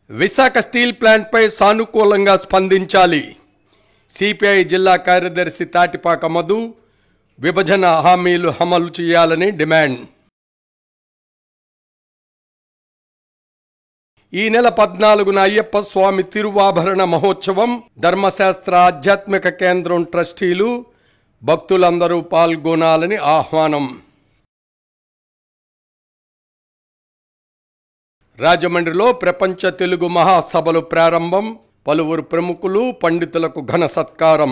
Visakha steel ప్లాంట్పై సానుకూలంగా స్పందించాలి. CPI జిల్లా కార్యదర్శి తాటిపాక మధు విభజన హామీలు అమలు చేయాలని డిమాండ్. ఈ నెల 14న అయ్యప్ప స్వామి తిరువాభరణ మహోత్సవం. ధర్మశాస్త్ర ఆధ్యాత్మిక కేంద్రం ట్రస్టీలు భక్తులందరూ పాల్గొనాలని ఆహ్వానం. రాజమండ్రిలో ప్రపంచ తెలుగు మహాసభలు ప్రారంభం. పలువురు ప్రముఖులు పండితులకు ఘన సత్కారం.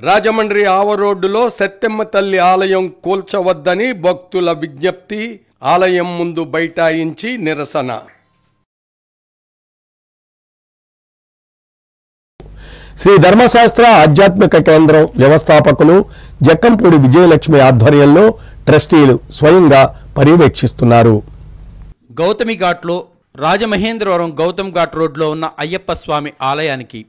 రాజమండ్రి ఆవరోడ్డులో సత్తెమ్మ తల్లి ఆలయం కూల్చవద్దని భక్తుల విజ్ఞప్తి. ఆలయం ముందు బైఠాయించి నిరసన. శ్రీ ధర్మశాస్త్ర ఆధ్యాత్మిక కేంద్రం వ్యవస్థాపకులు జక్కంపూడి విజయలక్ష్మి ఆధ్వర్యంలో ట్రస్టీలు స్వయంగా పర్యవేక్షిస్తున్నారు. గౌతమి ఘాట్లో రాజమహేంద్రవరం గౌతమ్ ఘాట్ రోడ్లో ఉన్న అయ్యప్ప స్వామి ఆలయానికి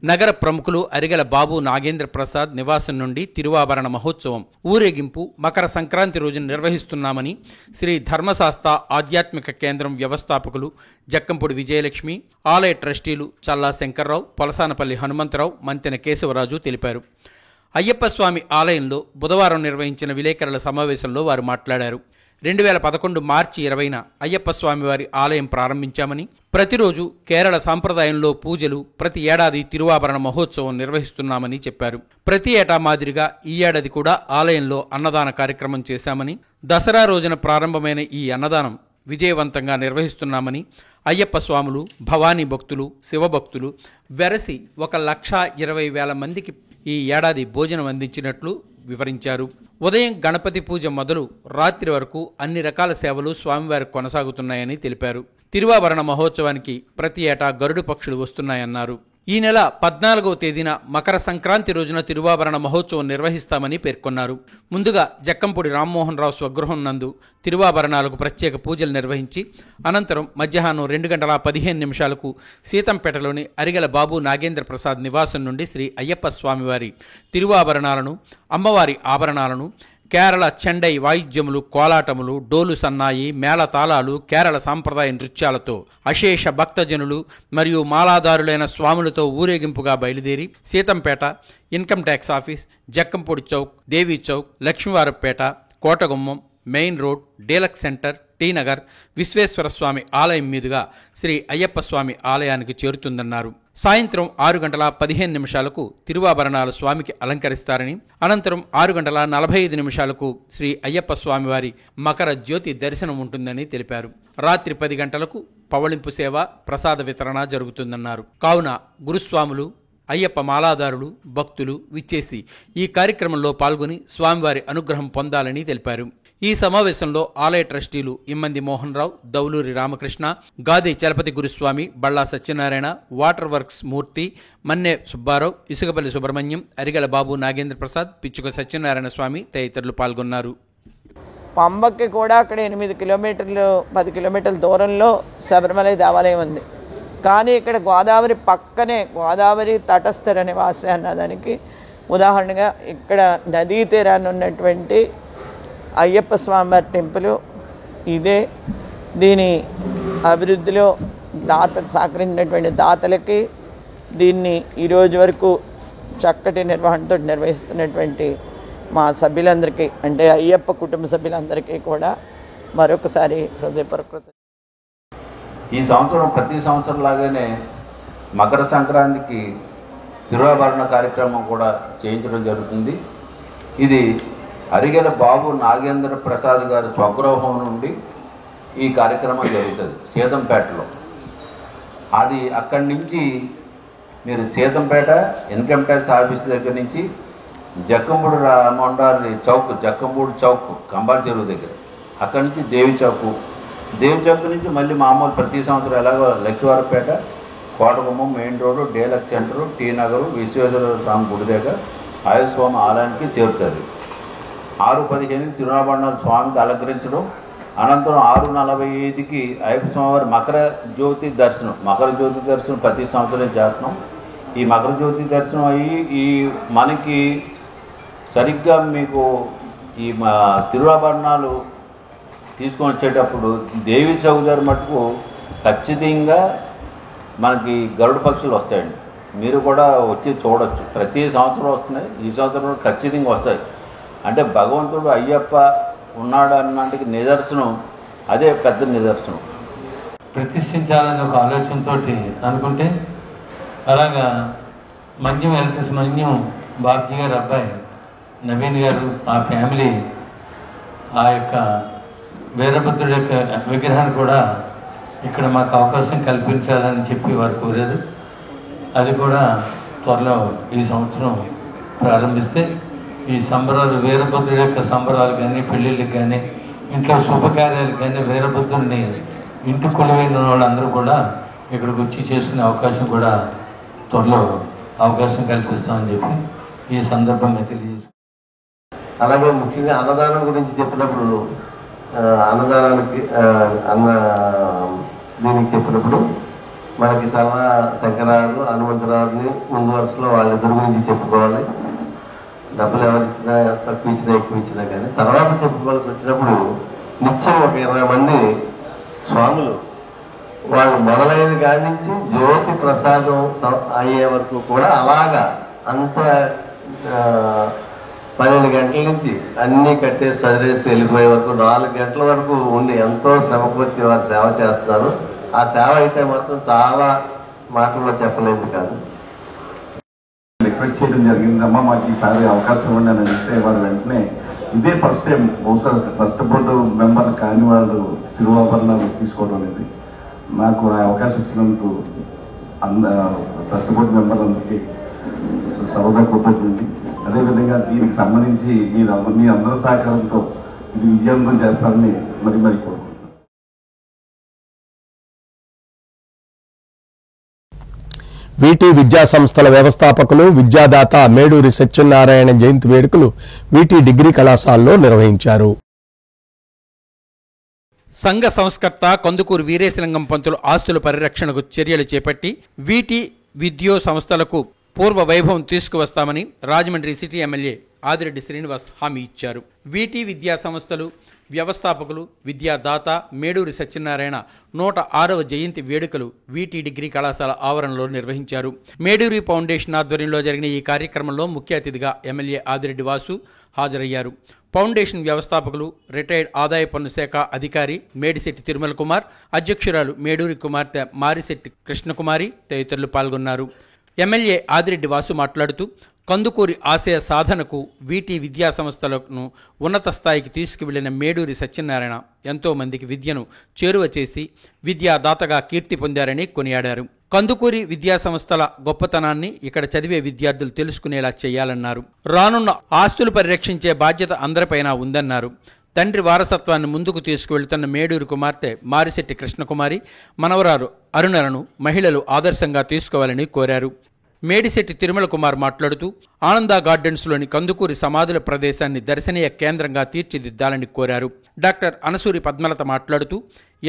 నగర ప్రముఖులు అరిగల బాబు నాగేంద్ర ప్రసాద్ నివాసం నుండి తిరువాభరణ మహోత్సవం ఊరేగింపు మకర సంక్రాంతి రోజున నిర్వహిస్తున్నామని శ్రీ ధర్మశాస్త్ర ఆధ్యాత్మిక కేంద్రం వ్యవస్థాపకులు జక్కంపూడి విజయలక్ష్మి, ఆలయ ట్రస్టీలు చల్లా శంకర్రావు, పొలసానపల్లి హనుమంతరావు, మంతెన కేశవరాజు తెలిపారు. అయ్యప్ప స్వామి ఆలయంలో బుధవారం నిర్వహించిన విలేకరుల సమావేశంలో వారు మాట్లాడారు. 2011 మార్చి 20న అయ్యప్ప స్వామివారి ఆలయం ప్రారంభించామని, ప్రతిరోజు కేరళ సాంప్రదాయంలో పూజలు, ప్రతి ఏడాది తిరువాభరణ మహోత్సవం నిర్వహిస్తున్నామని చెప్పారు. ప్రతి ఏటా మాదిరిగా ఈ ఏడాది కూడా ఆలయంలో అన్నదాన కార్యక్రమం చేశామని, దసరా రోజున ప్రారంభమైన ఈ అన్నదానం విజయవంతంగా నిర్వహిస్తున్నామని, అయ్యప్ప స్వాములు, భవానీ భక్తులు, శివభక్తులు వెరసి 1,20,000 మందికి ఈ ఏడాది భోజనం అందించినట్లు వివరించారు. ఉదయం గణపతి పూజ మొదలు రాత్రి వరకు అన్ని రకాల సేవలు స్వామివారికి కొనసాగుతున్నాయని తెలిపారు. తిరువాభరణ మహోత్సవానికి ప్రతి ఏటా గరుడు పక్షులు వస్తున్నాయన్నారు. ఈ నెల 14వ తేదీన మకర సంక్రాంతి రోజున తిరువాభరణ మహోత్సవం నిర్వహిస్తామని పేర్కొన్నారు. ముందుగా జక్కంపూడి రామ్మోహన్ రావు స్వగృహం నందు తిరువాభరణాలకు ప్రత్యేక పూజలు నిర్వహించి అనంతరం మధ్యాహ్నం 2:15 సీతంపేటలోని అరిగల బాబు నాగేంద్ర ప్రసాద్ నివాసం నుండి శ్రీ అయ్యప్ప స్వామివారి తిరువాభరణాలను, అమ్మవారి ఆభరణాలను, కేరళ చెండై వాయిద్యములు, కోలాటములు, డోలు సన్నాయి, మేళతాళాలు, కేరళ సాంప్రదాయ నృత్యాలతో అశేష భక్తజనులు మరియు మాలాదారులైన స్వాములతో ఊరేగింపుగా బయలుదేరి Seethampeta, income tax office, Jakkampudi chowk, Devi chowk, Lakshmivarapeta, Kotagummam, main road, deluxe centre, T Nagar, Vishweshwara Swamy ఆలయం మీదుగా శ్రీ అయ్యప్ప స్వామి ఆలయానికి చేరుతుందన్నారు. సాయంత్రం 6:15 తిరువాభరణాలు స్వామికి అలంకరిస్తారని, అనంతరం 6:45 శ్రీ అయ్యప్ప స్వామివారి మకర జ్యోతి దర్శనం ఉంటుందని తెలిపారు. రాత్రి 10 గంటలకు పవళింపు సేవ, ప్రసాద వితరణ జరుగుతుందన్నారు. కావున గురుస్వాములు, అయ్యప్ప మాలాదారులు, భక్తులు విచ్చేసి ఈ కార్యక్రమంలో పాల్గొని స్వామివారి అనుగ్రహం పొందాలని తెలిపారు. ఈ సమావేశంలో ఆలయ ట్రస్టీలు ఇమ్మంది మోహన్ రావు, దౌలూరి రామకృష్ణ, గాది చలపతి గురుస్వామి, బళ్ళా సత్యనారాయణ, వాటర్ వర్క్స్ మూర్తి, మన్నె సుబ్బారావు, ఇసుకపల్లి సుబ్రహ్మణ్యం, అరిగల బాబు నాగేంద్ర ప్రసాద్, పిచ్చుక సత్యనారాయణ స్వామి తదితరులు పాల్గొన్నారు. పంబకి కూడా అక్కడ 8 కిలోమీటర్లు 10 కిలోమీటర్ల దూరంలో శబరిమల దేవాలయం ఉంది. కానీ ఇక్కడ గోదావరి పక్కనే, గోదావరి తటస్థర నివాసి అన్నదానికి ఉదాహరణగా ఇక్కడ నదీ తీరాన్ని ఉన్నటువంటి అయ్యప్ప స్వామివారి టెంపుల్ ఇదే. దీని అభివృద్ధిలో సహకరించినటువంటి దాతలకి, దీన్ని ఈరోజు వరకు చక్కటి నిర్వహణతో నిర్వహిస్తున్నటువంటి మా సభ్యులందరికీ, అంటే అయ్యప్ప కుటుంబ సభ్యులందరికీ కూడా మరొకసారి హృదయపూర్వక. ఈ సంవత్సరం ప్రతి సంవత్సరం లాగానే మకర సంక్రాంతికి తిరువాభరణ కార్యక్రమం కూడా చేయించడం జరుగుతుంది. ఇది అరిగెల బాబు నాగేంద్ర ప్రసాద్ గారి స్వగృహం నుండి ఈ కార్యక్రమం జరుగుతుంది సీతంపేటలో. అది అక్కడి నుంచి మీరు సీతంపేట ఇన్కమ్ ట్యాక్స్ ఆఫీస్ దగ్గర నుంచి జక్కంపూడి రామండారి చౌక్, జక్కంపూడి చౌక్ కంబాల చెరువు దగ్గర, అక్కడి నుంచి దేవి చౌక్ నుంచి మళ్ళీ మామూలు ప్రతి సంవత్సరం ఎలాగో Lakshmivarapeta, Kotagummam, main road, deluxe centre, T Nagar, Vishweshwara Swamy గుడి దగ్గర ఆయుస్వామి ఆలయానికి చేరుతుంది. 6:15 తిరువాభరణాలు స్వామికి అలంకరించడం, అనంతరం 6:45 అయ్యప్ప స్వామివారి మకర జ్యోతి దర్శనం ప్రతి సంవత్సరం చేస్తున్నాం. ఈ మకర జ్యోతి దర్శనం అయ్యి ఈ మనకి సరిగ్గా మీకు ఈ తిరువాభరణాలు తీసుకొని వచ్చేటప్పుడు దేవి చౌదరి మటుకు ఖచ్చితంగా మనకి గరుడ పక్షులు వస్తాయండి. మీరు కూడా వచ్చి చూడొచ్చు. ప్రతి సంవత్సరం వస్తున్నాయి, ఈ సంవత్సరం ఖచ్చితంగా వస్తాయి. అంటే భగవంతుడు అయ్యప్ప ఉన్నాడు అన్నటికి నిదర్శనం, అదే పెద్ద నిదర్శనం. ప్రతిష్ఠించాలని ఒక ఆలోచనతో అనుకుంటే అలాగా మన్యం ఎలక్ట్రిస్ మన్యం బాబ్జీ గారు అబ్బాయి నవీన్ గారు ఆ ఫ్యామిలీ ఆ యొక్క వీరభద్రుడి యొక్క విగ్రహాన్ని కూడా ఇక్కడ మాకు అవకాశం కల్పించాలని చెప్పి వారు కోరారు. అది కూడా త్వరలో ఈ సంవత్సరం ప్రారంభిస్తే ఈ సంబరాలు వీరభద్రుడి యొక్క సంబరాలు కానీ పెళ్ళిళ్ళకి కానీ ఇంట్లో శుభకార్యాలకు కానీ వీరభద్రుడిని ఇంటి కొలువైన వాళ్ళందరూ కూడా ఇక్కడికి వచ్చి చేసుకునే అవకాశం కూడా త్వరలో అవకాశం కల్పిస్తామని చెప్పి ఈ సందర్భంగా తెలియజేస్తాం. అలాగే ముఖ్యంగా అన్నదానం గురించి చెప్పినప్పుడు అన్నదానానికి దీనికి చెప్పినప్పుడు మనకి చాలా శంకరారు హనుమంతరావుని ముందు వరుసలో వాళ్ళిద్దరి గురించి చెప్పుకోవాలి. డబ్బులు ఎవరు ఇచ్చినా తక్కువ ఇచ్చినా ఎక్కువ ఇచ్చినా కానీ తర్వాత చెప్పుకోవాల్సి వచ్చినప్పుడు నిత్యం ఒక 20 మంది స్వాములు వాళ్ళు మొదలైన కాడి నుంచి జ్యోతి ప్రసాదం అయ్యే వరకు కూడా అలాగా అంత 12 గంటల నుంచి అన్నీ కట్టేసి చదివేసి వెళ్ళిపోయే వరకు 4 గంటల వరకు ఉండి ఎంతో శ్రమకు వచ్చి వారు సేవ చేస్తారు. ఆ సేవ అయితే మాత్రం చాలా మాటల్లో చెప్పలేదు కాదు. రిక్వెస్ట్ చేయడం జరిగిందమ్మా, మాకు ఈసారి అవకాశం ఇవ్వండి అని అడిగితే వాళ్ళు వెంటనే ఇదే ఫస్ట్ టైం బహుశా ట్రస్ట్ బోర్డు మెంబర్ కాని వాళ్ళు తిరువాభరణాలు తీసుకోవడం అనేది. నాకు ఆ అవకాశం ఇచ్చినందుకు ట్రస్ట్ బోర్డు మెంబర్ అందరికీ సర్వదా కృతజ్ఞతలు. అదేవిధంగా దీనికి సంబంధించి మీ అందరి సహకారంతో ఇది విజయవంతం చేస్తారని మరి కోరుకుంటున్నాను. వీటి విద్యా సంస్థల వ్యవస్థాపకులు విద్యాదాత మేడూరి సత్యనారాయణ జయంతి వేడుకలు వీటి డిగ్రీ కళాశాలలో నిర్వహించారు. సంఘ సంస్కర్త కందుకూరు వీరేశలింగం పంతులు ఆస్తుల పరిరక్షణకు చర్యలు చేపట్టి వీటి విద్యో సంస్థలకు పూర్వ వైభవం తీసుకువస్తామని రాజమండ్రి సిటీ ఎమ్మెల్యే ఆదిరెడ్డి శ్రీనివాస్ హామీ ఇచ్చారు. వీటి విద్యా సంస్థలు వ్యవస్థాపకులు విద్యాదాత మేడూరి సత్యనారాయణ 106వ జయంతి వేడుకలు వీటి డిగ్రీ కళాశాల ఆవరణలో నిర్వహించారు. మేడూరి ఫౌండేషన్ ఆధ్వర్యంలో జరిగిన ఈ కార్యక్రమంలో ముఖ్య అతిథిగా ఎమ్మెల్యే ఆదిరెడ్డి వాసు హాజరయ్యారు. ఫౌండేషన్ వ్యవస్థాపకులు రిటైర్డ్ ఆదాయ పన్ను శాఖ అధికారి మేడిశెట్టి తిరుమల కుమార్, అధ్యక్షురాలు మేడూరి కుమార్తె మారిశెట్టి కృష్ణకుమారి తదితరులు పాల్గొన్నారు. ఎమ్మెల్యే ఆదిరెడ్డి వాసు మాట్లాడుతూ కందుకూరి ఆశయ సాధనకు వీటి విద్యా సంస్థలను ఉన్నత స్థాయికి తీసుకువెళ్లిన మేడూరి సత్యనారాయణ ఎంతో మందికి విద్యను చేరువ చేసి విద్యాదాతగా కీర్తి పొందారని కొనియాడారు. కందుకూరి విద్యా సంస్థల గొప్పతనాన్ని ఇక్కడ చదివే విద్యార్థులు తెలుసుకునేలా చేయాలన్నారు. రానున్న ఆస్తులు పరిరక్షించే బాధ్యత అందరిపైన ఉందన్నారు. తండ్రి వారసత్వాన్ని ముందుకు తీసుకువెళ్తున్న మేడూరి కుమార్తె మారిశెట్టి కృష్ణకుమారి మనవరాలు అరుణలను మహిళలు ఆదర్శంగా తీసుకోవాలని కోరారు. మేడిశెట్టి తిరుమల కుమార్ మాట్లాడుతూ ఆనంద గార్డెన్స్లోని కందుకూరి సమాధుల ప్రదేశాన్ని దర్శనీయ కేంద్రంగా తీర్చిదిద్దాలని కోరారు. డాక్టర్ అనసూరి పద్మలత మాట్లాడుతూ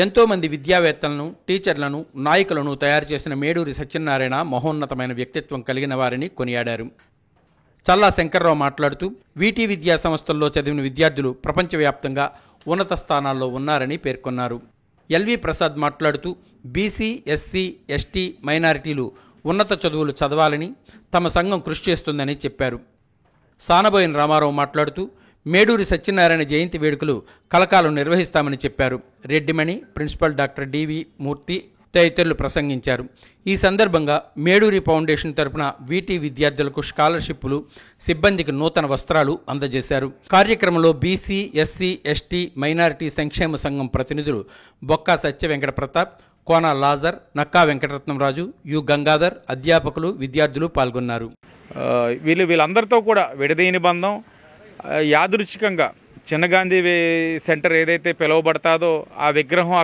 ఎంతోమంది విద్యావేత్తలను, టీచర్లను, నాయకులను తయారు చేసిన మేడూరి సత్యనారాయణ మహోన్నతమైన వ్యక్తిత్వం కలిగిన వారిని కొనియాడారు. చల్లా శంకర్రావు మాట్లాడుతూ వీటి విద్యా సంస్థల్లో చదివిన విద్యార్థులు ప్రపంచవ్యాప్తంగా ఉన్నత స్థానాల్లో ఉన్నారని పేర్కొన్నారు. ఎల్వి ప్రసాద్ మాట్లాడుతూ బీసీ, ఎస్సీ, ఎస్టీ, మైనారిటీలు ఉన్నత చదువులు చదవాలని తమ సంఘం కృషి చేస్తుందని చెప్పారు. సానబోయిన రామారావు మాట్లాడుతూ మేడూరి సత్యనారాయణ జయంతి వేడుకలు కలకాలం నిర్వహిస్తామని చెప్పారు. రెడ్డిమణి, ప్రిన్సిపల్ డాక్టర్ డివి మూర్తి తదితరులు ప్రసంగించారు. ఈ సందర్భంగా మేడూరి ఫౌండేషన్ తరపున వీటి విద్యార్థులకు స్కాలర్షిప్లు, సిబ్బందికి నూతన వస్త్రాలు అందజేశారు. కార్యక్రమంలో బీసీ, ఎస్సీ, ఎస్టీ, మైనారిటీ సంక్షేమ సంఘం ప్రతినిధులు బొక్కా సత్య వెంకట ప్రతాప్, కోన లాజర్, నక్కా వెంకటరత్నంరాజు, యు గంగాధర్, అధ్యాపకులు, విద్యార్థులు పాల్గొన్నారు. వీళ్ళందరితో కూడా విడదీయని బంధం. యాదృచ్ఛికంగా చిన్నగాంధీ సెంటర్ ఏదైతే పిలువబడతాదో ఆ విగ్రహం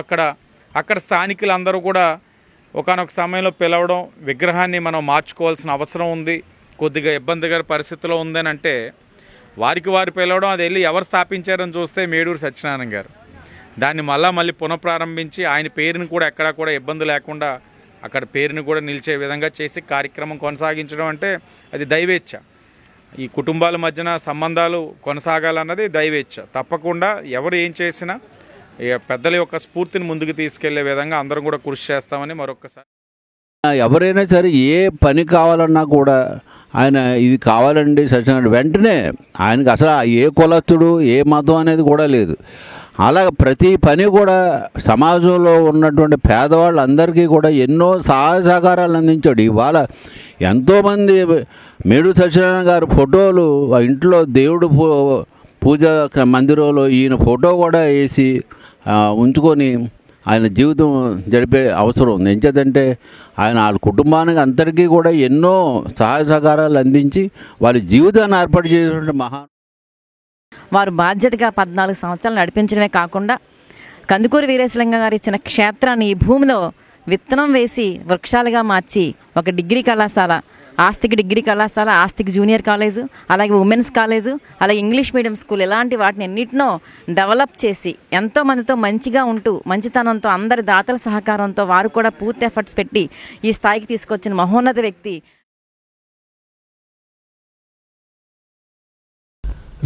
అక్కడ స్థానికులందరూ కూడా ఒకానొక సమయంలో పిలవడం, విగ్రహాన్ని మనం మార్చుకోవాల్సిన అవసరం ఉంది, కొద్దిగా ఇబ్బందికర పరిస్థితిలో ఉందని అంటే వారికి వారు పిలవడం, అది వెళ్ళి ఎవరు స్థాపించారని చూస్తే మేడూరి సత్యనారాయణ గారు. దాన్ని మళ్ళీ పునఃప్రారంభించి ఆయన పేరుని కూడా ఎక్కడా కూడా ఇబ్బంది లేకుండా అక్కడ పేరుని కూడా నిలిచే విధంగా చేసి కార్యక్రమం కొనసాగించడం అంటే అది దైవేచ్ఛ. ఈ కుటుంబాల మధ్యన సంబంధాలు కొనసాగాలన్నది దైవేచ్ఛ. తప్పకుండా ఎవరు ఏం చేసినా పెద్దల యొక్క స్ఫూర్తిని ముందుకు తీసుకెళ్లే విధంగా అందరం కూడా కృషి చేస్తామని మరొకసారి. ఎవరైనా సరే ఏ పని కావాలన్నా కూడా ఆయన ఇది కావాలండి సత్యనారాయణ వెంటనే ఆయనకి అసలు ఏ కులస్తుడు ఏ మతం అనేది కూడా లేదు. అలాగ ప్రతి పని కూడా సమాజంలో ఉన్నటువంటి పేదవాళ్ళందరికీ కూడా ఎన్నో సహాయ సహకారాలు అందించాడు. ఇవాళ ఎంతోమంది మేడు సత్యనారాయణ గారి ఫోటోలు ఇంట్లో దేవుడు పూజ మందిరంలో ఈయన ఫోటో కూడా వేసి ఉంచుకొని ఆయన జీవితం జరిపే అవసరం ఉంది. ఎంచేదంటే ఆయన వాళ్ళ కుటుంబానికి అందరికీ కూడా ఎన్నో సహాయ సహకారాలు అందించి వాళ్ళ జీవితాన్ని ఏర్పాటు చేసినటువంటి వారు బాధ్యతగా 14 సంవత్సరాలు నడిపించడమే కాకుండా కందుకూరి వీరేశలింగం గారు ఇచ్చిన క్షేత్రాన్ని ఈ భూమిలో విత్తనం వేసి వృక్షాలుగా మార్చి ఒక డిగ్రీ కళాశాల, ఆస్తిక్ డిగ్రీ కళాశాల, ఆస్తిక్ జూనియర్ కాలేజు, అలాగే ఉమెన్స్ కాలేజు, అలాగే ఇంగ్లీష్ మీడియం స్కూల్ ఇలాంటి వాటిని ఎన్నిటినో డెవలప్ చేసి ఎంతోమందితో మంచిగా ఉంటూ మంచితనంతో అందరి దాతల సహకారంతో వారు కూడా పూర్తి ఎఫర్ట్స్ పెట్టి ఈ స్థాయికి తీసుకొచ్చిన మహోన్నత వ్యక్తి.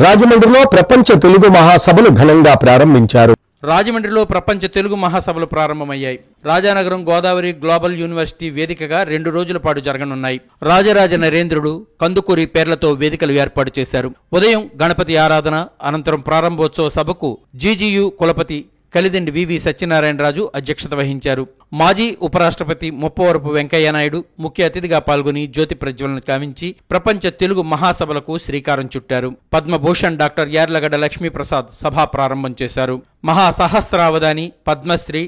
రాజమండ్రిలో ప్రపంచ తెలుగు మహాసభలు ఘనంగా ప్రారంభించారు. రాజమండ్రిలో ప్రపంచ తెలుగు మహాసభలు ప్రారంభమయ్యాయి. రాజానగరం గోదావరి గ్లోబల్ యూనివర్సిటీ వేదికగా 2 రోజుల పాటు జరగనున్నాయి. రాజరాజ నరేంద్రుడు, కందుకూరి పేర్లతో వేదికలు ఏర్పాటు చేశారు. ఉదయం గణపతి ఆరాధన, అనంతరం ప్రారంభోత్సవ సభకు జీజీయూ కులపతి కలిదిండి వివి సత్యనారాయణరాజు అధ్యక్షత వహించారు. మాజీ ఉపరాష్ట్రపతి ముప్పవరపు వెంకయ్యనాయుడు ముఖ్య అతిథిగా పాల్గొని జ్యోతి ప్రజ్వలన కావించి ప్రపంచ తెలుగు మహాసభలకు శ్రీకారం చుట్టారు. పద్మభూషణ్ డాక్టర్ యార్లగడ్డ లక్ష్మీప్రసాద్ సభా ప్రారంభం చేశారు. మహాసహస్రావధాని పద్మశ్రీ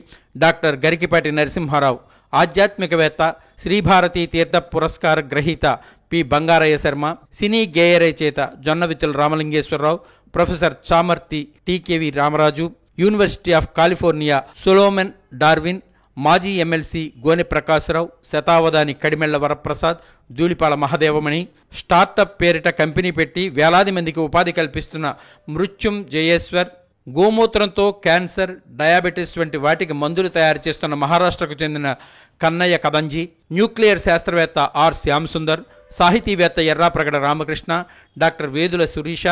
డాక్టర్ గరికిపాటి నరసింహారావు, ఆధ్యాత్మికవేత్త, శ్రీభారతీ తీర్థ పురస్కార గ్రహీత పి బంగారయ్య శర్మ, సినీ గేయ రచయిత Jonnavittula Ramalingeswararao, professor Chamarthi T K V Ramaraju, university of California Solomon Darwin, మాజీ ఎమ్మెల్సీ గోనె ప్రకాశరావు, శతావధాని కడిమెళ్ల వరప్రసాద్, ధూళిపాల మహదేవమణి, స్టార్టప్ పేరిట కంపెనీ పెట్టి వేలాది మందికి ఉపాధి కల్పిస్తున్న మృత్యుం జయేశ్వర్, గోమూత్రంతో క్యాన్సర్, డయాబెటీస్ వంటి వాటికి మందులు తయారు చేస్తున్న మహారాష్ట్రకు చెందిన కన్నయ్య కదంజీ, న్యూక్లియర్ శాస్త్రవేత్త ఆర్ శ్యామసుందర్, సాహితీవేత్త ఎర్రాప్రగడ రామకృష్ణ, డాక్టర్ వేదుల సురీష,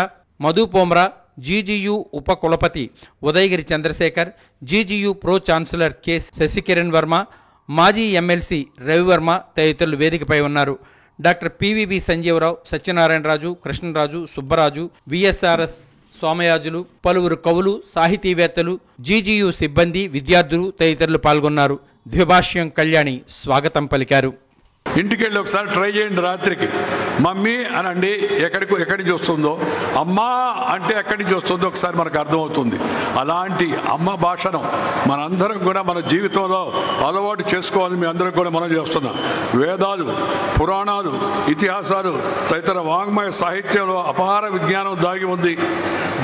మధు పోమ్రా, జీజీయూ ఉపకులపతి Udayagiri Chandrasekhar, GGU pro chancellor K Sasikiran Varma, మాజీ ఎమ్మెల్సీ రవివర్మ తదితరులు వేదికపై ఉన్నారు. Doctor PVB Sanjeevarao, Satyanarayanaraju, Krishnaraju, Subbaraju, VSRS Somayajulu, పలువురు కవులు, సాహితీవేత్తలు, జీజీయూ సిబ్బంది, విద్యార్థులు తదితరులు పాల్గొన్నారు. ద్విభాష్యం కళ్యాణి స్వాగతం పలికారు. ఇంటికి వెళ్ళి ఒకసారి ట్రై చేయండి. రాత్రికి మమ్మీ అనండి, ఎక్కడి నుంచి వస్తుందో, అమ్మ అంటే ఎక్కడి నుంచి వస్తుందో ఒకసారి మనకు అర్థమవుతుంది. అలాంటి అమ్మ భాషను మనందరం కూడా మన జీవితంలో అలవాటు చేసుకోవాలని మీ అందరం కూడా మనం చేస్తున్నాం. వేదాలు, పురాణాలు, ఇతిహాసాలు తదితర వాంగ్మయ సాహిత్యంలో అపార విజ్ఞానం దాగి ఉంది.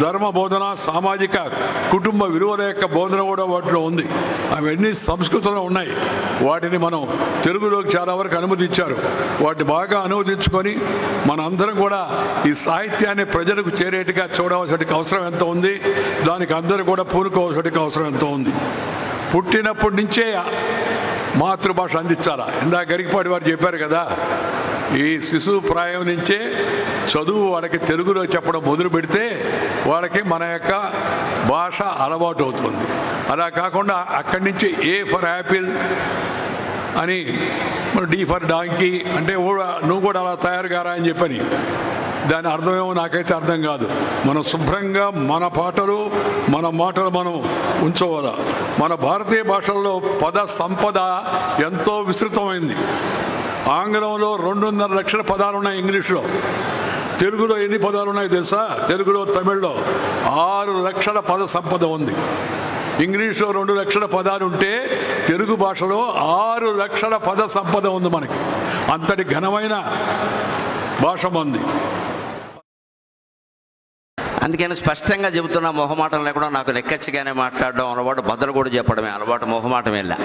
ధర్మ బోధన, సామాజిక కుటుంబ విలువల యొక్క బోధన కూడా వాటిలో ఉంది. అవన్నీ సంస్కృతంలో ఉన్నాయి. వాటిని మనం తెలుగులోకి చాలా వరకు అనువదించారు. వాటిని బాగా అనువదించుకొని మనందరం కూడా ఈ సాహిత్యాన్ని ప్రజలకు చేరేట్టుగా చూడవలసిన అవసరం ఎంత ఉంది, దానికి అందరూ కూడా పూనుకోవాల్సిన అవసరం ఎంత ఉంది. పుట్టినప్పటి నుంచే మాతృభాష అందించాలా. ఇందాక గరికపాటి వారు చెప్పారు కదా, ఈ శిశువు ప్రాయం నుంచే చదువు వాళ్ళకి తెలుగులో చెప్పడం మొదలు పెడితే వాళ్ళకి మన యొక్క భాష అలవాటు అవుతుంది. అలా కాకుండా అక్కడి నుంచి ఏ ఫర్ యాపిల్ అని, డి ఫర్ డాంకీ అంటే నువ్వు కూడా అలా తయారు కారా అని చెప్పని, దాని అర్థమేమో నాకైతే అర్థం కాదు. మనం శుభ్రంగా మన పాటలు మన మాటలు మనం ఉంచుకోవాలా. మన భారతీయ భాషల్లో పద సంపద ఎంతో విస్తృతమైంది. ఆంగ్లంలో 2.5 లక్షల పదాలు ఉన్నాయి. ఇంగ్లీష్లో, తెలుగులో ఎన్ని పదాలు ఉన్నాయి తెలుసా? తెలుగులో, తమిళ్లో 6 లక్షల పద సంపద ఉంది. ఇంగ్లీష్లో 2 లక్షల పదాలు ఉంటే తెలుగు భాషలో 6 లక్షల పద సంపద ఉంది మనకి. అంతటి ఘనమైన భాష మంది. అందుకని స్పష్టంగా చెబుతున్నా, మొహమాటం లేకుండా నాకు నెక్కచ్చిగానే మాట్లాడడం అలవాటు, బద్దలు కూడా చెప్పడమే అలవాటు, మొహమాటం వెళ్ళా.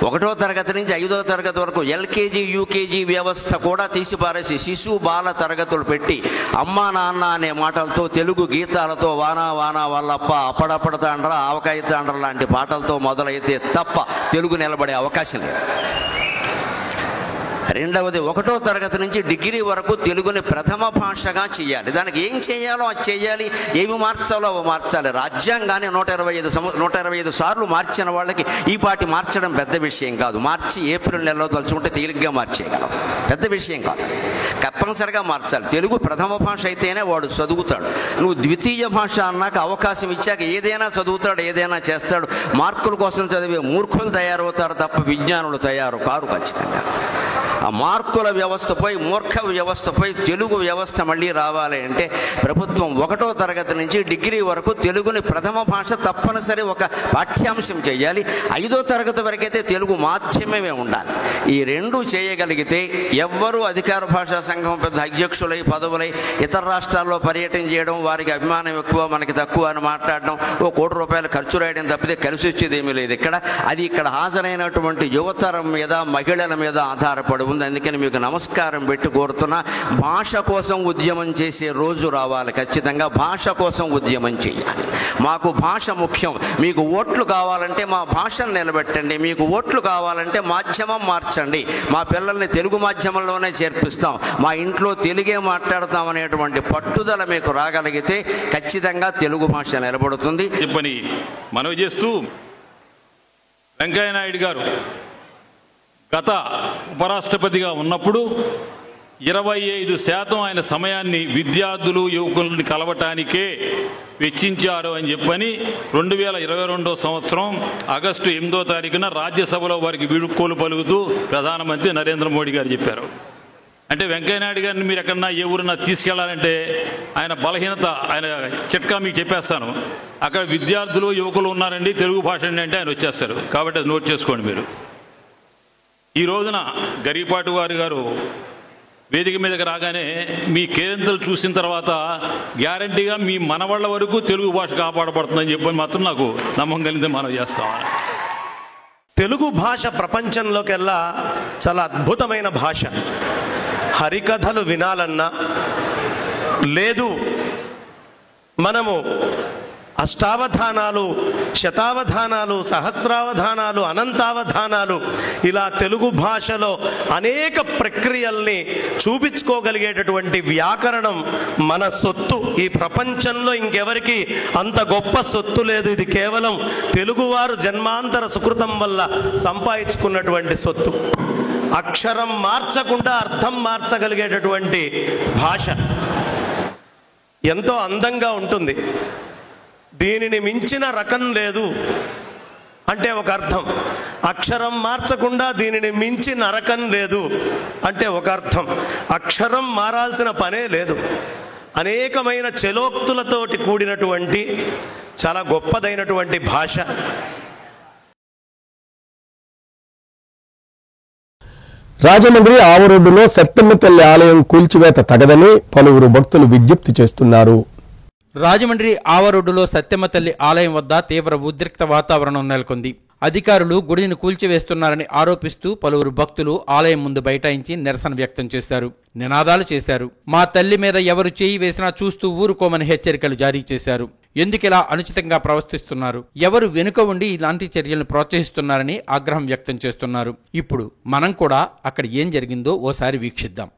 1వ తరగతి నుంచి 5వ తరగతి వరకు ఎల్కేజీ యూకేజీ వ్యవస్థ కూడా తీసిపారేసి శిశు బాల తరగతులు పెట్టి అమ్మా నాన్న అనే మాటలతో, తెలుగు గీతాలతో, వానా వానా వల్లప్ప, అప్పడప్పడ తాండ్ర, ఆవకాయ తాండ్ర లాంటి పాటలతో మొదలైతే తప్ప తెలుగు నిలబడే అవకాశం లేదు. రెండవది 1వ తరగతి నుంచి డిగ్రీ వరకు తెలుగుని ప్రథమ భాషగా చేయాలి. దానికి ఏం చేయాలో అది చేయాలి, ఏమి మార్చాలో అవి మార్చాలి. రాజ్యాంగాన్ని 125 సార్లు మార్చిన వాళ్ళకి ఈ పాటి మార్చడం పెద్ద విషయం కాదు. మార్చి ఏప్రిల్ నెలలో తలుచుకుంటే తేలిగ్గా మార్చేయగలం, పెద్ద విషయం కాదు. తప్పనిసరిగా మార్చాలి. తెలుగు ప్రథమ భాష అయితేనే వాడు చదువుతాడు. నువ్వు ద్వితీయ భాష అన్నాక అవకాశం ఇచ్చాక ఏదైనా చదువుతాడు, ఏదైనా చేస్తాడు. మార్కుల కోసం చదివే మూర్ఖులు తయారవుతారు తప్ప విజ్ఞానులు తయారు కారు ఖచ్చితంగా. ఆ మార్కుల వ్యవస్థ పోయి మూర్ఖ వ్యవస్థ పోయి తెలుగు వ్యవస్థ మళ్ళీ రావాలి అంటే ప్రభుత్వం 1వ తరగతి నుంచి డిగ్రీ వరకు తెలుగుని ప్రథమ భాష తప్పనిసరి ఒక పాఠ్యాంశం చేయాలి. 5వ తరగతి వరకైతే తెలుగు మాధ్యమమే ఉండాలి. ఈ రెండు చేయగలిగితే ఎవ్వరూ అధికార భాషా సంఘం పెద్ద అధ్యక్షులై పదవులై ఇతర రాష్ట్రాల్లో పర్యటన చేయడం, వారికి అభిమానం ఎక్కువ మనకి తక్కువ అని మాట్లాడడం, ఓ ₹1 ఖర్చు రాయడం తప్పితే కలిసి వచ్చేది ఏమీ లేదు ఇక్కడ. అది ఇక్కడ హాజరైనటువంటి యువతరం మీద మహిళల మీద ఆధారపడి ఉంది. అందుకని మీకు నమస్కారం పెట్టి కోరుతున్నా, భాష కోసం ఉద్యమం చేసే రోజు రావాలి. ఖచ్చితంగా భాష కోసం ఉద్యమం చేయాలి. మాకు భాష ముఖ్యం. మీకు ఓట్లు కావాలంటే మా భాషను నిలబెట్టండి, మీకు ఓట్లు కావాలంటే మాధ్యమం మార్చండి, మా పిల్లల్ని తెలుగు మాధ్యమంలోనే చేర్పిస్తాం, మా ఇంట్లో తెలుగే మాట్లాడతాం అనేటువంటి పట్టుదల మీకు రాగలిగితే ఖచ్చితంగా తెలుగు భాష నిలబడుతుంది. చెప్పని మనవి చేస్తూ, వెంకయ్య నాయుడు గారు గత ఉపరాష్ట్రపతిగా ఉన్నప్పుడు 25% ఆయన సమయాన్ని విద్యార్థులు యువకులను కలవటానికే వెచ్చించారు అని చెప్పని 2022 సంవత్సరం ఆగస్టు 8వ తారీఖున రాజ్యసభలో వారికి వీడుకోలు పలుకుతూ ప్రధానమంత్రి నరేంద్ర మోడీ గారు చెప్పారు. అంటే వెంకయ్యనాయుడు గారిని మీరు ఎక్కడన్నా ఏ ఊరన్నా తీసుకెళ్లాలంటే ఆయన బలహీనత, ఆయన చిట్కా మీకు చెప్పేస్తాను. అక్కడ విద్యార్థులు యువకులు ఉన్నారండి, తెలుగు భాష అంటే ఆయన వచ్చేస్తారు. కాబట్టి అది నోట్ చేసుకోండి మీరు. ఈ రోజున గరిపాటి వారి గారు వేదిక మీదకి రాగానే మీ కేరింతలు చూసిన తర్వాత గ్యారంటీగా మీ మనవాళ్ళ వరకు తెలుగు భాష కాపాడబడుతుందని చెప్పని మాత్రం నాకు నమ్మకం కలిగితే మనం చేస్తాం. తెలుగు భాష ప్రపంచంలోకెల్లా చాలా అద్భుతమైన భాష. హరికథలు వినాలన్నా, లేదు మనము అష్టావధానాలు, శతావధానాలు, సహస్రావధానాలు, అనంతావధానాలు, ఇలా తెలుగు భాషలో అనేక ప్రక్రియల్ని చూపించుకోగలిగేటటువంటి వ్యాకరణం మన సొత్తు. ఈ ప్రపంచంలో ఇంకెవరికి అంత గొప్ప సొత్తు లేదు. ఇది కేవలం తెలుగువారు జన్మాంతర సుకృతం వల్ల సంపాదించుకున్నటువంటి సొత్తు. అక్షరం మార్చకుండా అర్థం మార్చగలిగేటటువంటి భాష ఎంతో అందంగా ఉంటుంది. దీనిని మించిన రకం లేదు అంటే ఒక అర్థం. అక్షరం మార్చకుండా దీనిని మించి నరకం లేదు అంటే ఒక అర్థం. అక్షరం మారాల్సిన పనే లేదు. అనేకమైన చలోక్తులతోటి కూడినటువంటి చాలా గొప్పదైనటువంటి భాష. రాజమండ్రి ఆవరోడ్డులో సత్తెమ్మ తల్లి ఆలయం కూల్చివేత తగదని పలువురు భక్తులు విజ్ఞప్తి చేస్తున్నారు. రాజమండ్రి ఆవరోడ్డులో సత్తెమ్మ తల్లి ఆలయం వద్ద తీవ్ర ఉద్రిక్త వాతావరణం నెలకొంది. అధికారులు గుడిని కూల్చివేస్తున్నారని ఆరోపిస్తూ పలువురు భక్తులు ఆలయం ముందు బైఠాయించి నిరసన వ్యక్తం చేశారు, నినాదాలు చేశారు. మా తల్లి మీద ఎవరు చేయి వేసినా చూస్తూ ఊరుకోమని హెచ్చరికలు జారీ చేశారు. ఎందుకిలా అనుచితంగా ప్రవర్తిస్తున్నారు, ఎవరు వెనుక ఉండి ఇలాంటి చర్యలను ప్రోత్సహిస్తున్నారని ఆగ్రహం వ్యక్తం చేస్తున్నారు. ఇప్పుడు మనం కూడా అక్కడ ఏం జరిగిందో ఓసారి వీక్షిద్దాం.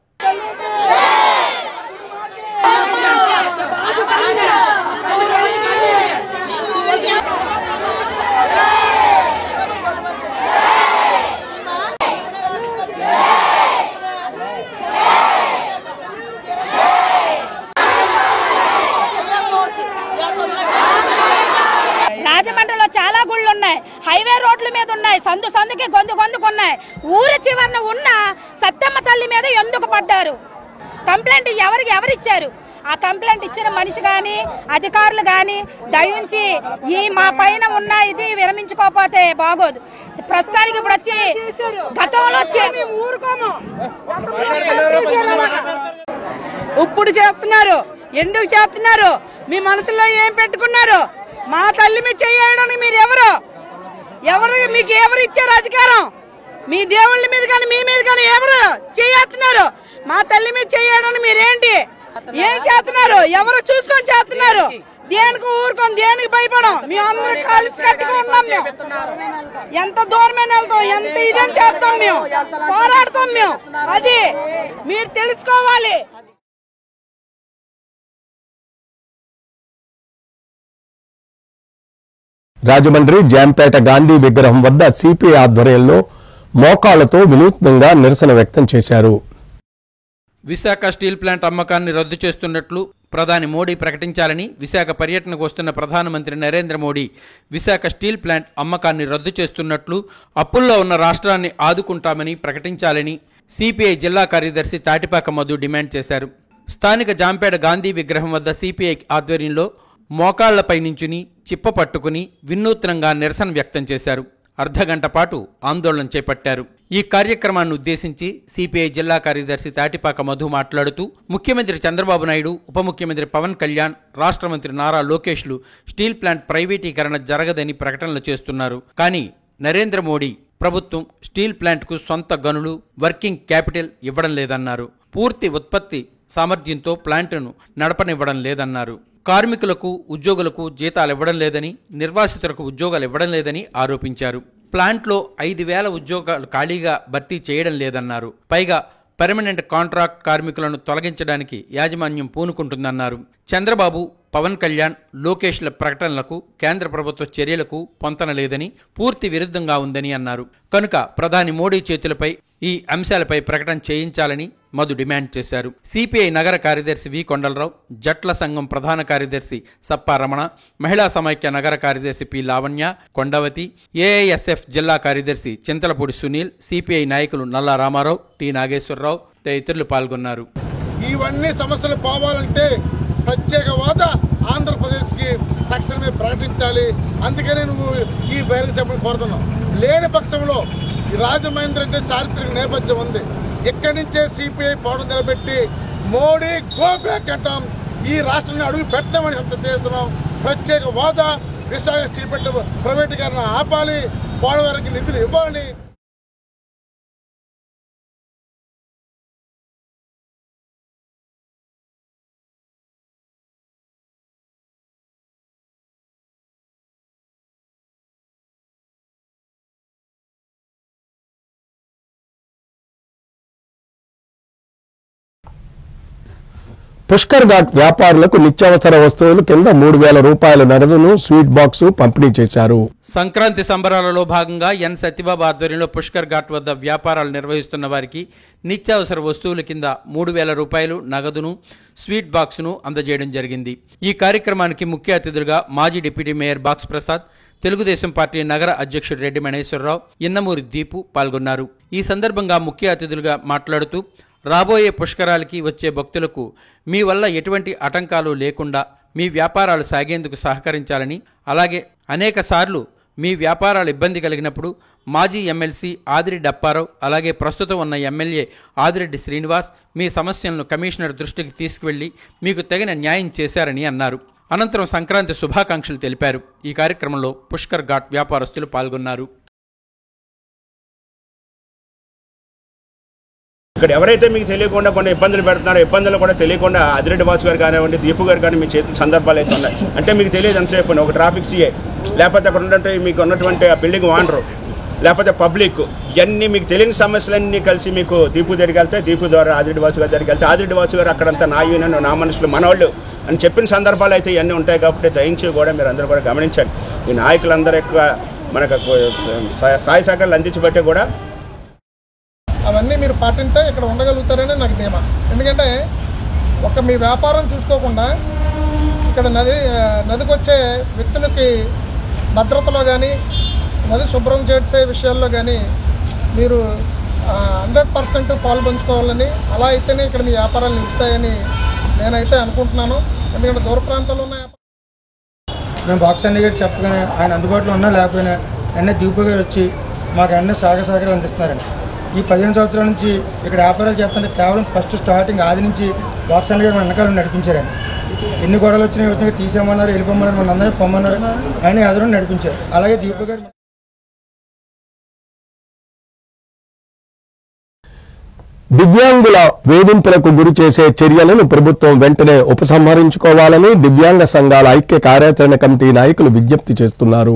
రాజమండ్రిలో చాలా గుళ్ళు ఉన్నాయి, హైవే రోడ్ల మీద ఉన్నాయి, సందు సందుకి గొంతుకు ఉన్నాయి. ఊరి చివరన ఉన్న సత్తెమ్మ తల్లి మీద ఎందుకు పడ్డారు? కంప్లైంట్ ఎవరిచ్చారు? ఆ కంప్లైంట్ ఇచ్చిన మనిషి కానీ అధికారులు కానీ దయించి ఈ మా పైన ఉన్న ఇది విరమించుకోకపోతే బాగోదు. ప్రస్తుతానికి ఇప్పుడు వచ్చి గతంలో ఇప్పుడు చేస్తున్నారు. ఎందుకు చేస్తున్నారు? మీ మనసులో ఏం పెట్టుకున్నారు? మా తల్లి మీద చేయడానికి మీరు ఎవరు మీకు ఎవరు ఇచ్చారు అధికారం? మీ దేవుళ్ళ మీద కానీ మీ మీద కానీ ఎవరు చేస్తున్నారు? మా తల్లి మీద చేయడానికి మీరేంటి ఏం చేస్తున్నారు? ఎవరు చూసుకొని చేస్తున్నారు? దేనికి ఊరుకొని దేనికి భయపడం మేము అందరం కలిసి కట్టుకుని ఉన్నాం. మేము ఎంత దూరమైన వెళ్తాం, ఎంత ఇదని చేస్తాం, మేము పోరాడతాం. మేము అది మీరు తెలుసుకోవాలి. రాజమండ్రి జాంపేట గాంధీ విగ్రహం వద్ద సిపిఐ ఆధ్వర్యంలో మోకాళ్లతో వినూత్నంగా నిరసన వ్యక్తం చేశారు. విశాఖ స్టీల్ ప్లాంట్ అమ్మకాన్ని రద్దు చేస్తున్నట్లు ప్రధాని మోడీ ప్రకటించాలని, విశాఖ పర్యటనకు వస్తున్న ప్రధానమంత్రి నరేంద్ర మోడీ విశాఖ స్టీల్ ప్లాంట్ అమ్మకాన్ని రద్దు చేస్తున్నట్లు, అప్పుల్లో ఉన్న రాష్ట్రాన్ని ఆదుకుంటామని ప్రకటించాలని సిపిఐ జిల్లా కార్యదర్శి తాటిపాక మధు డిమాండ్ చేశారు. స్థానిక జాంపేట గాంధీ విగ్రహం వద్ద సిపిఐ ఆధ్వర్యంలో మోకాళ్లపై నించుని చిప్ప పట్టుకుని వినూత్నంగా నిరసన వ్యక్తం చేశారు. అర్ధగంట పాటు ఆందోళన చేపట్టారు. ఈ కార్యక్రమాన్ని ఉద్దేశించి సిపిఐ జిల్లా కార్యదర్శి తాటిపాక మధు మాట్లాడుతూ, ముఖ్యమంత్రి చంద్రబాబు నాయుడు, ఉప ముఖ్యమంత్రి పవన్ కళ్యాణ్, రాష్ట్ర మంత్రి నారా లోకేష్లు స్టీల్ ప్లాంట్ ప్రైవేటీకరణ జరగదని ప్రకటనలు చేస్తున్నారు. కానీ నరేంద్ర మోడీ ప్రభుత్వం స్టీల్ ప్లాంట్కు సొంత గనులు, వర్కింగ్ క్యాపిటల్ ఇవ్వడం లేదన్నారు. పూర్తి ఉత్పత్తి సామర్థ్యంతో ప్లాంట్ను నడపనివ్వడం లేదన్నారు. కార్మికులకు, ఉద్యోగులకు జీతాలు ఇవ్వడం లేదని, నిర్వాసితులకు ఉద్యోగాలు ఇవ్వడం లేదని ఆరోపించారు. ప్లాంట్లో 5,000 ఉద్యోగాలు ఖాళీగా భర్తీ చేయడం లేదన్నారు. పైగా పర్మనెంట్ కాంట్రాక్ట్ కార్మికులను తొలగించడానికి యాజమాన్యం పూనుకుంటుందన్నారు. చంద్రబాబు, పవన్ కళ్యాణ్, లోకేష్ల ప్రకటనలకు కేంద్ర ప్రభుత్వ చర్యలకు పొంతన లేదని, పూర్తి విరుద్ధంగా ఉందని అన్నారు. కనుక ప్రధాని మోడీ చేతులపై ఈ అంశాలపై ప్రకటన చేయించాలని మధు డిమాండ్ చేశారు. సిపిఐ నగర కార్యదర్శి వి కొండలరావు, జట్ల సంఘం ప్రధాన కార్యదర్శి సప్పా రమణ, మహిళా సమైక్య నగర కార్యదర్శి పి లావణ్య, కొండవతి, ఏఐఎస్ఎఫ్ జిల్లా కార్యదర్శి చింతలపూడి సునీల్, సిపిఐ నాయకులు నల్లా రామారావు, టి నాగేశ్వరరావు తదితరులు పాల్గొన్నారు. ఇవన్నీ సమస్యలు పోవాలంటే ప్రత్యేక హోదా ఆంధ్రప్రదేశ్కి తక్షణమే ప్రకటించాలి. అందుకనే నువ్వు ఈ బహిరంగ సభను కోరుతున్నావు. లేని పక్షంలో ఈ రాజమహేంద్ర అంటే చారిత్రక నేపథ్యం ఉంది. ఇక్కడి నుంచే సిపిఐ పోవడం నిలబెట్టి మోడీ గో బ్యాక్ అంటాం. ఈ రాష్ట్రాన్ని అడుగు పెట్టామని శబ్దం చేస్తున్నాం. ప్రత్యేక హోదా, విశాఖ స్టీల్ ప్లాంట్ ప్రైవేటీకరణ ఆపాలి, పోలవరంకి నిధులు ఇవ్వాలని. పుష్కర్ ఘాట్ వ్యాపారులకు నిత్యావసర వస్తువులు కింద 3,000 రూపాయల నగదును స్వీట్ బాక్స్ పంపిణీ చేశారు. సంక్రాంతి సంబరాలలో భాగంగా ఎన్ సత్యబాబు ఆధ్వర్యంలో పుష్కర్ ఘాట్ వద్ద వ్యాపారాలు నిర్వహిస్తున్న వారికి నిత్యావసర వస్తువుల కింద 3,000 రూపాయలు నగదును స్వీట్ బాక్స్ను అందజేయడం జరిగింది. ఈ కార్యక్రమానికి ముఖ్య అతిథులుగా మాజీ deputy mayor box Prasad, Telugu Desam party నగర అధ్యక్షుడు రెడ్డి మణేశ్వరరావు, ఇన్నమూరి దీపు పాల్గొన్నారు. ఈ సందర్భంగా ముఖ్య అతిథులుగా మాట్లాడుతూ, రాబోయే పుష్కరాలకి వచ్చే భక్తులకు మీ వల్ల ఎటువంటి ఆటంకాలు లేకుండా మీ వ్యాపారాలు సాగేందుకు సహకరించాలని, అలాగే అనేక సార్లు మీ వ్యాపారాలు ఇబ్బంది కలిగినప్పుడు మాజీ ఎమ్మెల్సీ ఆదిరెడ్డి అప్పారావు, అలాగే ప్రస్తుతం ఉన్న ఎమ్మెల్యే ఆదిరెడ్డి శ్రీనివాస్ మీ సమస్యలను కమిషనర్ దృష్టికి తీసుకువెళ్లి మీకు తగిన న్యాయం చేశారని అన్నారు. అనంతరం సంక్రాంతి శుభాకాంక్షలు తెలిపారు. ఈ కార్యక్రమంలో పుష్కర్ ఘాట్ వ్యాపారస్తులు పాల్గొన్నారు. ఇక్కడ ఎవరైతే మీకు తెలియకుండా కొన్ని ఇబ్బందులు పెడుతున్నారో, ఇబ్బందులు కూడా తెలియకుండా ఆదిరెడ్డి వాసు గారు కానివ్వండి, దీపు గారు కానీ మీకు చేసిన సందర్భాలు అయితే ఉన్నాయి. అంటే మీకు తెలియదు ఎంతసేపు ఒక ట్రాఫిక్ సీఏ, లేకపోతే అక్కడ ఉన్నట్టు మీకు ఉన్నటువంటి ఆ బిల్డింగ్ ఓనరు, లేకపోతే పబ్లిక్, ఇవన్నీ మీకు తెలియని సమస్యలన్నీ కలిసి మీకు దీపు దగ్గరికి వెళ్తే, దీపు ద్వారా ఆదిరెడ్డి వాసు గారి దగ్గరికి వెళ్తే, ఆదిరెడ్డి వాసు గారు అక్కడంతా నా యూనియన్, నా మనుషులు, మనవాళ్ళు అని చెప్పిన సందర్భాలు అయితే ఇవన్నీ ఉంటాయి. కాబట్టి దయించి కూడా మీరు అందరూ కూడా గమనించండి. ఈ నాయకులందరూ ఎక్కువ మనకు సాయ సహకారాలు అందించబట్టే కూడా అవన్నీ మీరు పాటింటే ఇక్కడ ఉండగలుగుతారని నాకు ధీమా. ఎందుకంటే మీ వ్యాపారం చూసుకోకుండా ఇక్కడ నదికి వచ్చే వ్యక్తులకి భద్రతలో కానీ, నది శుభ్రం చేసే విషయాల్లో కానీ మీరు 100% పాల్పంచుకోవాలని, అలా అయితేనే ఇక్కడ మీ వ్యాపారాలు నిలుస్తాయని నేనైతే అనుకుంటున్నాను. ఎందుకంటే దూర ప్రాంతాల్లో ఉన్న మేము బాక్స్ అన్ని గారు చెప్పగానే ఆయన అందుబాటులో ఉన్నా లేకపోయినా అన్నీ దీపు గారు వచ్చి మాకు అన్నీ సహకారాలు అందిస్తున్నారండి. ఈ 15 సంవత్సరాల నుంచి ఇక్కడ వ్యాపారాలు చేస్తుంటే కేవలం ఫస్ట్ స్టార్టింగ్ ఆది నుంచి బాక్స్ అన్ని గారు మన వెనకాల నడిపించారండి. ఎన్ని గొడవలు వచ్చినా విధంగా తీసేయమన్నారు, వెళ్ళిపోమన్నారు, మన అందరినీ పొమ్మన్నారు, ఆయన ఎదురు నడిపించారు. అలాగే దీపు గారు దివ్యాంగుల వేధింపులకు గురి చేసే చర్యలను ప్రభుత్వం వెంటనే ఉపసంహరించుకోవాలని దివ్యాంగ సంఘాల ఐక్య కార్యాచరణ కమిటీ నాయకులు విజ్ఞప్తి చేస్తున్నారు.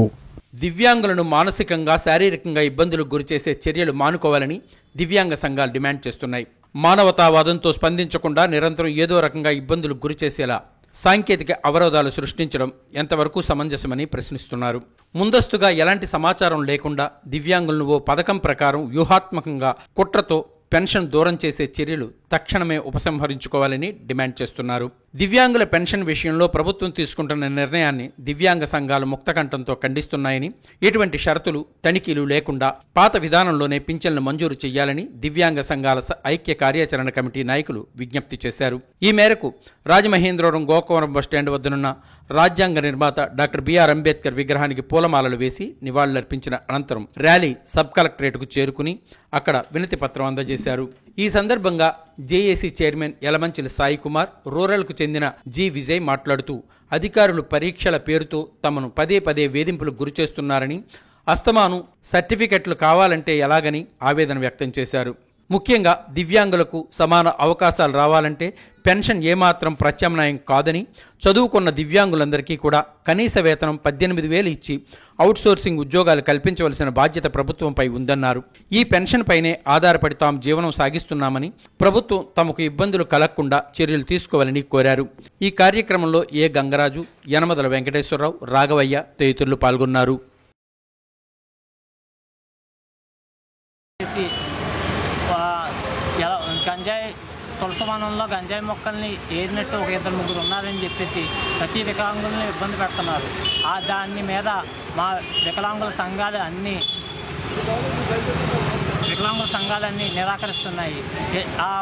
దివ్యాంగులను మానసికంగా శారీరకంగా ఇబ్బందులకు గురిచేసే చర్యలు మానుకోవాలని దివ్యాంగ సంఘాలు డిమాండ్ చేస్తున్నాయి. మానవతావాదంతో స్పందించకుండా నిరంతరం ఏదో రకంగా ఇబ్బందులకు గురిచేసేలా సాంకేతిక అవరోధాలు సృష్టించడం ఎంతవరకు సమంజసమని ప్రశ్నిస్తున్నారు. ముందస్తుగా ఎలాంటి సమాచారం లేకుండా దివ్యాంగులను ఓ పథకం ప్రకారం వ్యూహాత్మకంగా కుట్రతో పెన్షన్ దూరం చేసే చర్యలు తక్షణమే ఉపసంహరించుకోవాలని డిమాండ్ చేస్తున్నారు. దివ్యాంగుల పెన్షన్ విషయంలో ప్రభుత్వం తీసుకుంటున్న నిర్ణయాన్ని దివ్యాంగ సంఘాలు ముక్తకంఠంతో ఖండిస్తున్నాయని, ఎటువంటి షరతులు తనిఖీలు లేకుండా పాత విధానంలోనే పింఛన్లు మంజూరు చేయాలని దివ్యాంగ సంఘాల ఐక్య కార్యాచరణ కమిటీ నాయకులు విజ్ఞప్తి చేశారు. ఈ మేరకు రాజమహేంద్రవరం గోకవరం బస్టాండ్ వద్దనున్న రాజ్యాంగ నిర్మాత డాక్టర్ బిఆర్ అంబేద్కర్ విగ్రహానికి పూలమాలలు వేసి నివాళులర్పించిన అనంతరం ర్యాలీ సబ్ కలెక్టరేట్కు చేరుకుని అక్కడ వినతి పత్రం అందజేశారు. ఈ సందర్భంగా జేఏసీ చైర్మన్ యలమంచిలి సాయి కుమార్, రూరల్కు చెందిన జి విజయ్ మాట్లాడుతూ అధికారులు పరీక్షల పేరుతో తమను పదే పదే వేధింపులకు గురిచేస్తున్నారని, అస్తమాను సర్టిఫికెట్లు కావాలంటే ఎలాగని ఆవేదన వ్యక్తం చేశారు. ముఖ్యంగా దివ్యాంగులకు సమాన అవకాశాలు రావాలంటే పెన్షన్ ఏమాత్రం ప్రత్యామ్నాయం కాదని, చదువుకున్న దివ్యాంగులందరికీ కూడా కనీస వేతనం 18,000 ఇచ్చి అవుట్సోర్సింగ్ ఉద్యోగాలు కల్పించవలసిన బాధ్యత ప్రభుత్వంపై ఉందన్నారు. ఈ పెన్షన్ పైనే ఆధారపడి తాము జీవనం సాగిస్తున్నామని, ప్రభుత్వం తమకు ఇబ్బందులు కలగకుండా చర్యలు తీసుకోవాలని కోరారు. ఈ కార్యక్రమంలో ఏ గంగరాజు, యనమదల వెంకటేశ్వరరావు, రాఘవయ్య తదితరులు పాల్గొన్నారు. గంజాయి తులసవనంలో గంజాయి మొక్కల్ని ఏరినట్టు ఒక 2-3 ఉన్నారని చెప్పేసి ప్రతి వికలాంగుల్ని ఇబ్బంది పెడుతున్నారు. దాని మీద మా వికలాంగుల సంఘాలన్నీ నిరాకరిస్తున్నాయి. ఆ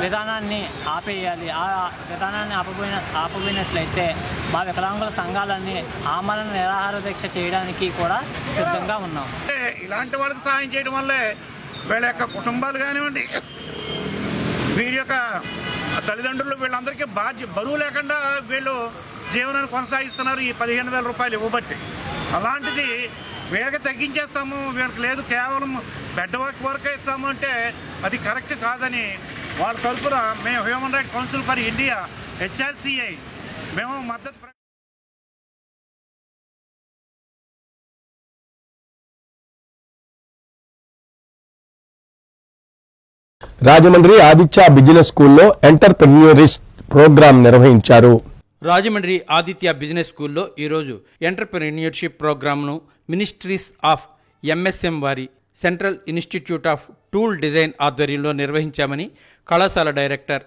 విధానాన్ని ఆపేయాలి. ఆ విధానాన్ని ఆపబోయినట్లయితే మా వికలాంగుల సంఘాలన్నీ ఆమరణ నిరాహార దీక్ష చేయడానికి కూడా సిద్ధంగా ఉన్నాం. ఇలాంటి వాళ్ళకి సహాయం చేయడం వల్లే వీళ్ళ యొక్క కుటుంబాలు కానివ్వండి, వీరి యొక్క తల్లిదండ్రులు, వీళ్ళందరికీ బరువు లేకుండా వీళ్ళు జీవనాన్ని కొనసాగిస్తున్నారు ఈ 15,000 రూపాయలు ఇవ్వబట్టి. అలాంటిది వీళ్ళకి తగ్గించేస్తాము, వీళ్ళకి లేదు కేవలం బెడ్ వర్క్ వరకే ఇస్తాము అంటే అది కరెక్ట్ కాదని వాళ్ళ తరఫున మేము human rights council for India HRCI మేము మద్దతు. రాజమండ్రి ఆదిత్య బిజినెస్ స్కూల్లో ఎంటర్‌ప్రెన్యూరిస్ట్ ప్రోగ్రాం నిర్వహించారు. రాజమండ్రి ఆదిత్య బిజినెస్ స్కూల్లో ఈరోజు ఎంటర్‌ప్రెన్యూర్షిప్ ప్రోగ్రాంను మినిస్ట్రీస్ ఆఫ్ MSM వారి central institute of tool design ఆధ్వర్యంలో నిర్వహించామని కళాశాల డైరెక్టర్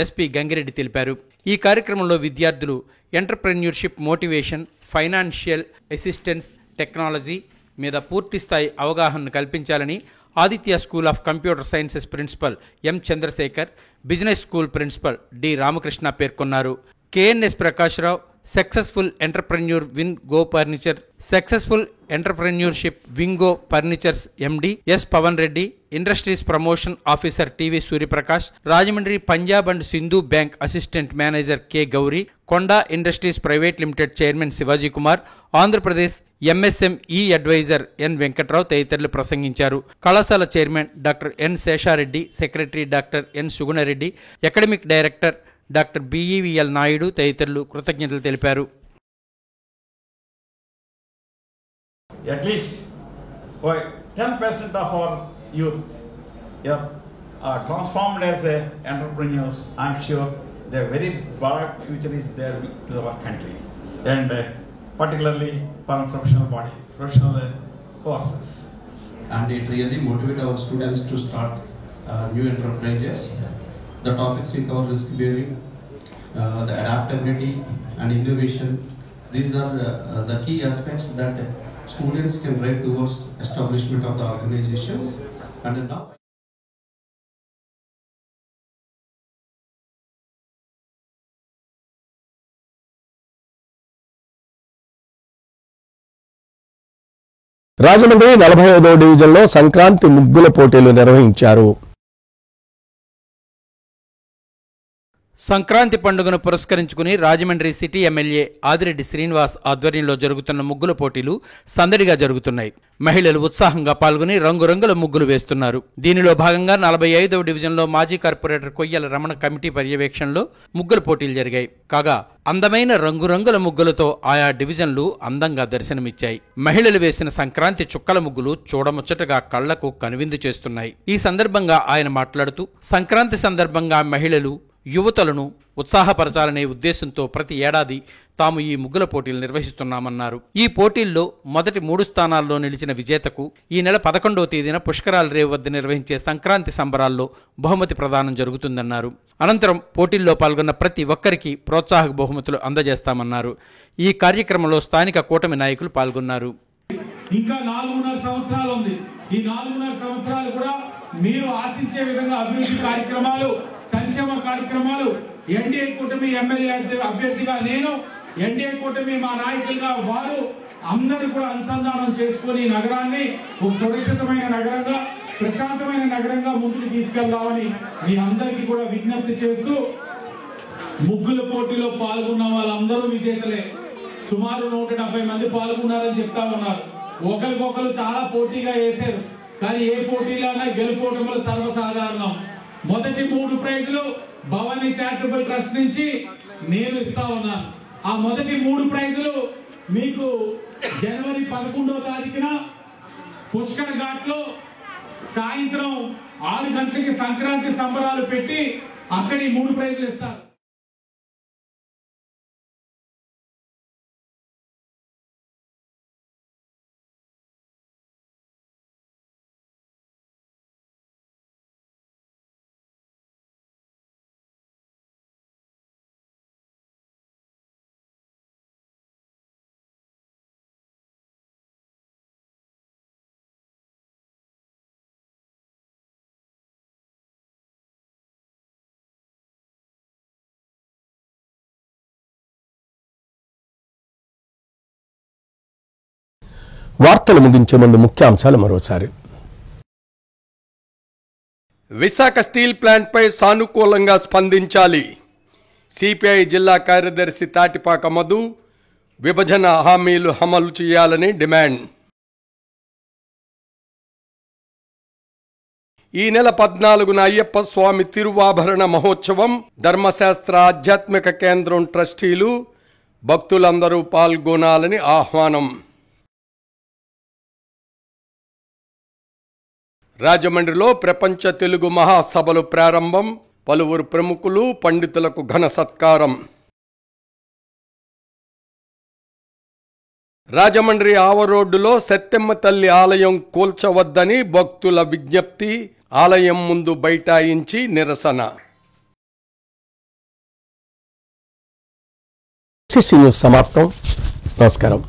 SP గంగిరెడ్డి తెలిపారు. ఈ కార్యక్రమంలో విద్యార్థులు entrepreneurship motivation, financial assistance technology మీద పూర్తిస్థాయి అవగాహనను కల్పించాలని Aditya school of computer sciences principal M Chandrasekhar, business school principal D Ramakrishna పేర్కొన్నారు. KNS Prakashrao, successful entrepreneur Vingo furniture, successful entrepreneurship Vingo furnitures MD S Pavan Reddy, industries promotion officer TV Suryaprakash, Rajahmundry Punjab and Sind bank assistant manager K Gowri, Konda industries private limited chairman Shivaji Kumar, Andhra Pradesh MSME adviser N Venkatrao తదితరులు ప్రసంగించారు. కళాశాల chairman doctor N Seshareddy, secretary doctor N Sugunareddy, academic director doctor BEVL Naidu తదితరులు కృతజ్ఞతలు తెలిపారు. At least 10% of our youth are transformed as entrepreneurs. I'm sure their very bright future is there to our country, and particularly for professional courses. And it really motivates our students to start new enterprises. The topics we cover: risk bearing, the adaptability and innovation. These are the key aspects that students can drive towards establishment of the organizations. And now Rajahmundry 45వ డివిజన్లో సంక్రాంతి ముగ్గుల పోటీలు నిర్వహించారు. సంక్రాంతి పండుగను పురస్కరించుకుని Rajahmundry city MLA Adireddy Srinivas ఆధ్వర్యంలో జరుగుతున్న ముగ్గుల పోటీలు సందడిగా జరుగుతున్నాయి. మహిళలు ఉత్సాహంగా పాల్గొని రంగురంగుల ముగ్గులు వేస్తున్నారు. దీనిలో భాగంగా 45వ డివిజన్లో మాజీ కార్పొరేటర్ కొయ్యల రమణ కమిటీ పర్యవేక్షణలో ముగ్గుల పోటీలు జరిగాయి. కాగా అందమైన రంగురంగుల ముగ్గులతో ఆయా డివిజన్లు అందంగా దర్శనమిచ్చాయి. మహిళలు వేసిన సంక్రాంతి చుక్కల ముగ్గులు చూడముచ్చటగా కళ్లకు కనువిందు చేస్తున్నాయి. ఈ సందర్భంగా ఆయన మాట్లాడుతూ సంక్రాంతి సందర్భంగా మహిళలు యువతులను ఉత్సాహపరచాలనే ఉద్దేశంతో ప్రతి ఏడాది తాము ఈ ముగ్గుల పోటీలు నిర్వహిస్తున్నామన్నారు. ఈ పోటీల్లో మొదటి 3 స్థానాల్లో నిలిచిన విజేతకు ఈ నెల 11వ తేదీన పుష్కరాల రేవు వద్ద నిర్వహించే సంక్రాంతి సంబరాల్లో బహుమతి ప్రదానం జరుగుతుందన్నారు. అనంతరం పోటీల్లో పాల్గొన్న ప్రతి ఒక్కరికి ప్రోత్సాహక బహుమతులు అందజేస్తామన్నారు. ఈ కార్యక్రమంలో స్థానిక కూటమి నాయకులు పాల్గొన్నారు. ఇంకా 4.5 సంవత్సరాలు ఉంది. ఈ 4.5 సంవత్సరాలు కూడా మీరు ఆశించే విధంగా అభివృద్ధి కార్యక్రమాలు, సంక్షేమ కార్యక్రమాలు, ఎన్డీఏ కూటమి ఎమ్మెల్యే అభ్యర్థిగా నేను, ఎన్డీఏ కూటమి మా నాయకులుగా వారు అందరూ కూడా అనుసంధానం చేసుకుని నగరాన్ని ఒక సురక్షితమైన నగరంగా, ప్రశాంతమైన నగరంగా ముందుకు తీసుకెళ్దామని మీ అందరికీ కూడా విజ్ఞప్తి చేస్తూ, ముగ్గుల పోటీలో పాల్గొన్న వాళ్ళందరూ విజేతలే. సుమారు 170 మంది పాల్గొన్నారని చెప్తా ఉన్నారు. ఒకరికొకరు చాలా పోటీగా వేశారు. కానీ ఏ పోటీలోనే గెలుపోవటంలో సర్వసాధారణం. మొదటి 3 ప్రైజులు భవానీ చారిటబుల్ ట్రస్ట్ నుంచి నేను ఇస్తా ఉన్నాను. ఆ మొదటి 3 ప్రైజులు మీకు జనవరి 11వ తారీఖున పుష్కర్ ఘాట్ లో సాయంత్రం 6 గంటలకి సంక్రాంతి సంబరాలు పెట్టి అక్కడి 3 ప్రైజులు ఇస్తారు. వార్తలు ముగించే ముందు ముఖ్యాంశాలు మరోసారి. విశాఖ స్టీల్ ప్లాంట్పై సానుకూలంగా స్పందించాలి. సిపిఐ జిల్లా కార్యదర్శి తాటిపాక మధు విభజన హామీలు అమలు చేయాలని డిమాండ్. ఈ నెల 14న అయ్యప్ప స్వామి తిరువాభరణ మహోత్సవం. ధర్మశాస్త్ర ఆధ్యాత్మిక కేంద్రం ట్రస్టీలు భక్తులందరూ పాల్గొనాలని ఆహ్వానం. రాజమండ్రిలో ప్రపంచ తెలుగు మహాసభలు ప్రారంభం. పలువురు ప్రముఖులు, పండితులకు ఘన సత్కారం. రాజమండ్రి ఆవరోడ్డులో సత్తెమ్మ తల్లి ఆలయం కూల్చవద్దని భక్తుల విజ్ఞప్తి. ఆలయం ముందు బైఠాయించి నిరసన. సమాప్తం. నమస్కారం.